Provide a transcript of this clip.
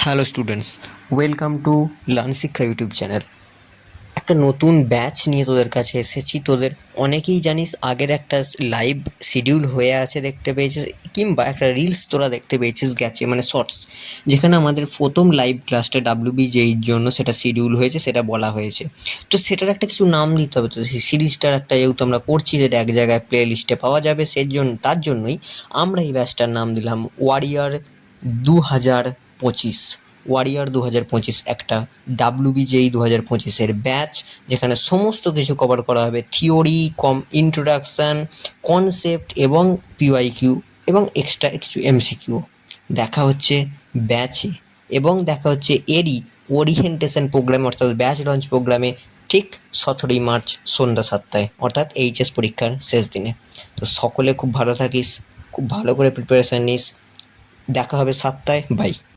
Hello students, welcome to learn শিক্ষা YouTube channel. একটা নতুন ব্যাচ নিয়ে তোদের কাছে এসেছি। তোদের অনেকেই জানিস আগের একটা লাইভ শিডিউল হয়ে আছে, দেখতে পেয়েছিস, কিংবা একটা রিলস তোরা দেখতে পেয়েছিস গেছে, মানে শর্টস, যেখানে আমাদের প্রথম লাইভ ক্লাসটা ডাব্লিউবিজেইর জন্য সেটা শিডিউল হয়েছে, সেটা বলা হয়েছে। তো সেটার একটা কিছু নাম দিতে হবে। তো সেই সিরিজটার একটা, যেহেতু আমরা করছি, যেটা এক জায়গায় প্লে লিস্টে পাওয়া যাবে, সেই জন্য তার জন্যই আমরা এই ব্যাচটার নাম দিলাম ওয়ারিয়ার 2025। ওয়ারিয়ার 2025 একটা ডাব্লিউবিজেই 2025-এর ব্যাচ, যেখানে সমস্ত কিছু কভার করা হবে: থিওরি, ইন্ট্রোডাকশান, কনসেপ্ট এবং পিওয়াইকিউ এবং এক্সট্রা কিছু এমসিকিউ। দেখা হচ্ছে ব্যাচে, এবং দেখা হচ্ছে এরই ওরিয়েন্টেশন প্রোগ্রামে, অর্থাৎ ব্যাচ লঞ্চ প্রোগ্রামে, ঠিক 17ই মার্চ সন্ধ্যা 7টায়, অর্থাৎ এইচএস পরীক্ষার শেষ দিনে। তো সকলে খুব ভালো থাকিস, খুব ভালো করে প্রিপারেশান নিস। দেখা হবে 7টায়। বাই।